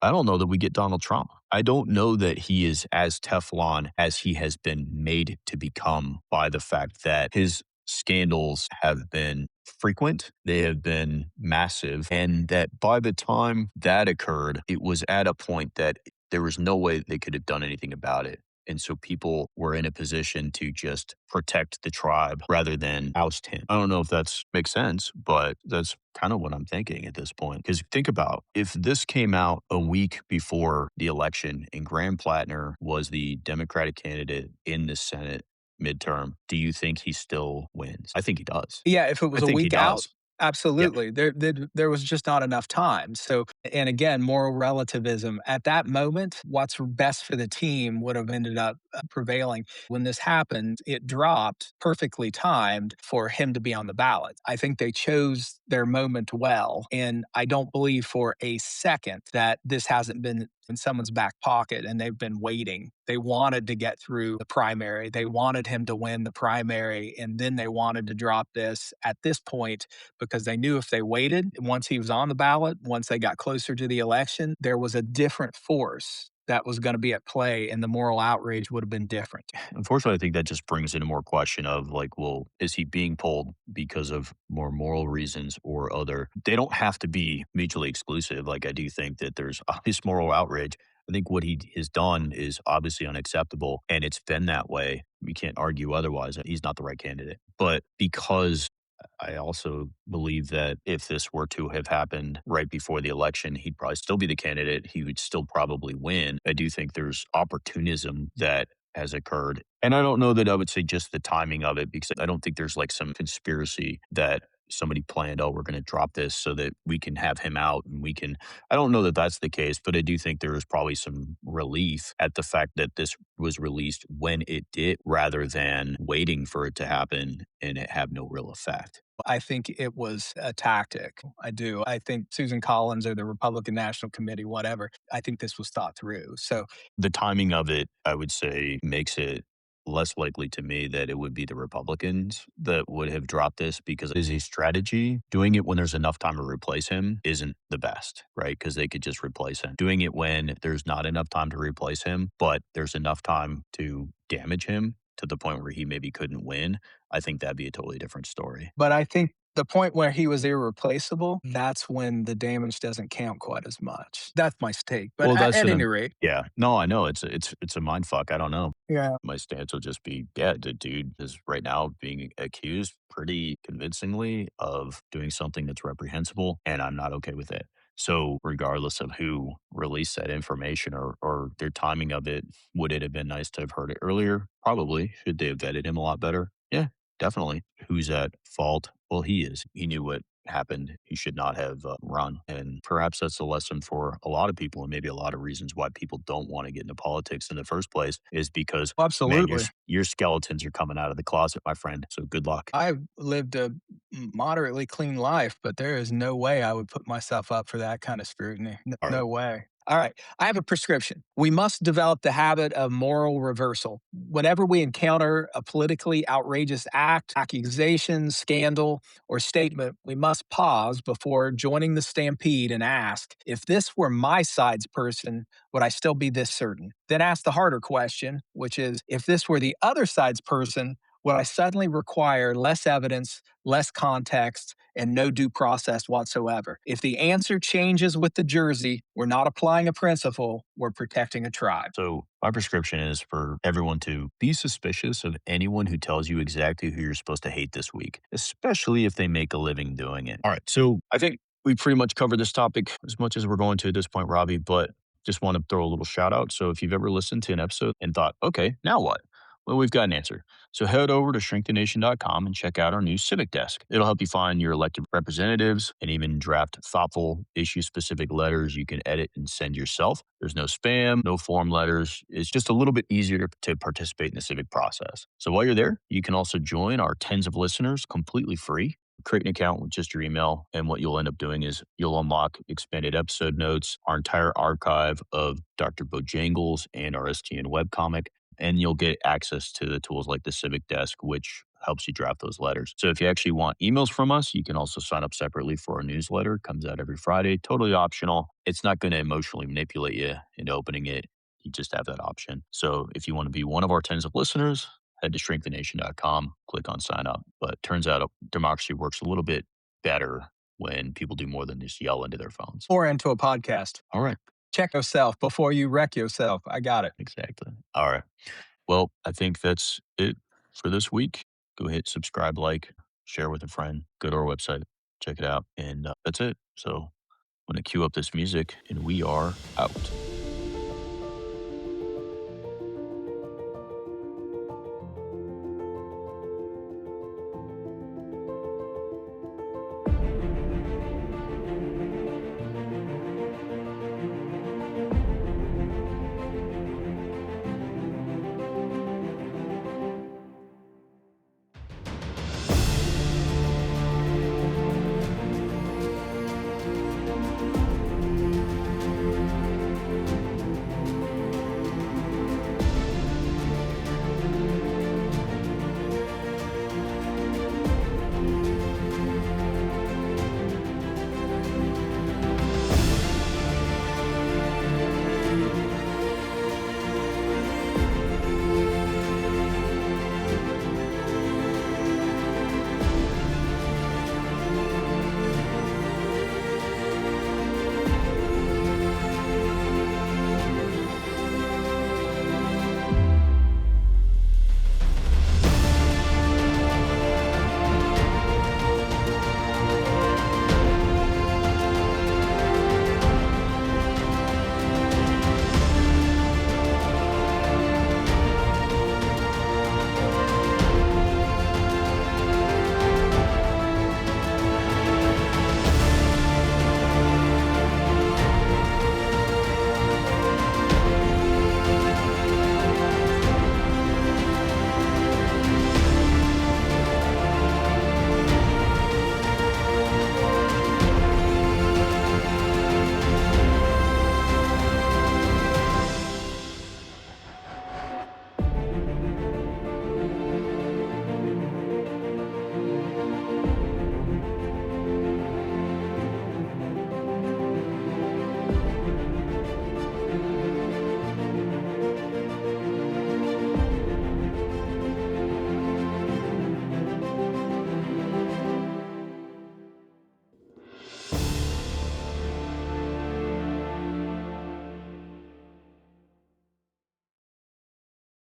I don't know that we get Donald Trump. I don't know that he is as Teflon as he has been made to become by the fact that his scandals have been frequent, they have been massive, and that by the time that occurred, it was at a point that there was no way they could have done anything about it. And so people were in a position to just protect the tribe rather than oust him. I don't know if that makes sense, but that's kind of what I'm thinking at this point. Because think about if this came out a week before the election and Graham Plattner was the Democratic candidate in the Senate midterm, do you think he still wins? I think he does. Yeah, if it I was a think he week out, does. Yeah. Absolutely. There was just not enough time. So, and again, moral relativism. At that moment, what's best for the team would have ended up prevailing. When this happened, it dropped perfectly timed for him to be on the ballot. I think they chose their moment well. And I don't believe for a second that this hasn't been in someone's back pocket and they've been waiting. They wanted to get through the primary. They wanted him to win the primary. And then they wanted to drop this at this point because they knew if they waited, once he was on the ballot, once they got closer to the election, there was a different force that was going to be at play and the moral outrage would have been different. Unfortunately, I think that just brings in a more question of like, well, is he being pulled because of more moral reasons or other? They don't have to be mutually exclusive. Like, I do think that there's obvious moral outrage. I think what he has done is obviously unacceptable, and it's been that way. We can't argue otherwise. He's not the right candidate. But because I also believe that if this were to have happened right before the election, he'd probably still be the candidate. He would still probably win. I do think there's opportunism that has occurred. And I don't know that I would say just the timing of it, because I don't think there's like some conspiracy that somebody planned, oh, we're going to drop this so that we can have him out and we can. I don't know that that's the case, but I do think there is probably some relief at the fact that this was released when it did rather than waiting for it to happen and it have no real effect. I think it was a tactic. I do. I think Susan Collins or the Republican National Committee, whatever, I think this was thought through. So The timing of it, I would say, makes it less likely to me that it would be the Republicans that would have dropped this because as a strategy, doing it when there's enough time to replace him isn't the best, right? Because they could just replace him. Doing it when there's not enough time to replace him, but there's enough time to damage him to the point where he maybe couldn't win, I think that'd be a totally different story. but I think the point where he was irreplaceable, that's when the damage doesn't count quite as much. That's my take. But Well, that's at any an rate, yeah. No, I know it's a mind fuck. I don't know. yeah. My stance will just be, yeah, the dude is right now being accused pretty convincingly of doing something that's reprehensible, and I'm not okay with it. So, regardless of who released that information or their timing of it, would it have been nice to have heard it earlier? Probably. Should they have vetted him a lot better? Yeah, definitely. Who's at fault? Well, he is. He knew what happened. He should not have run. And perhaps that's a lesson for a lot of people, and maybe a lot of reasons why people don't want to get into politics in the first place is because, man, Absolutely. your skeletons are coming out of the closet, my friend. So good luck. I've lived a moderately clean life, but there is no way I would put myself up for that kind of scrutiny. All right. No way. All right. I have a prescription. We must develop the habit of moral reversal. Whenever we encounter a politically outrageous act, accusation, scandal, or statement, we must pause before joining the stampede and ask, if this were my side's person, would I still be this certain? Then ask the harder question, which is, if this were the other side's person, would I suddenly require less evidence, less context, and no due process whatsoever? If the answer changes with the jersey, we're not applying a principle, we're protecting a tribe. So my prescription is for everyone to be suspicious of anyone who tells you exactly who you're supposed to hate this week, especially if they make a living doing it. All right. So I think we pretty much covered this topic as much as we're going to at this point, Robbie, but just want to throw a little shout out. So if you've ever listened to an episode and thought, okay, now what? Well, we've got an answer. So head over to shrinkthenation.com and check out our new Civic Desk. It'll help you find your elected representatives and even draft thoughtful, issue specific letters you can edit and send yourself. There's no spam, no form letters. It's just a little bit easier to participate in the civic process. So while you're there, you can also join our tens of listeners completely free. Create an account with just your email, and what you'll end up doing is you'll unlock expanded episode notes, our entire archive of Dr. Bojangles and our STN webcomic, and you'll get access to the tools like the Civic Desk, which helps you draft those letters. So if you actually want emails from us, you can also sign up separately for our newsletter. It comes out every Friday, totally optional. It's not going to emotionally manipulate you into opening it. You just have that option. So if you want to be one of our tens of listeners, head to shrinkthenation.com, click on sign up. But turns out democracy works a little bit better when people do more than just yell into their phones. Or into a podcast. All right. Check yourself before you wreck yourself. I got it. Exactly. All right. Well, I think that's it for this week. Go hit subscribe, like, share with a friend, go to our website, check it out. And that's it. So I'm going to cue up this music and we are out.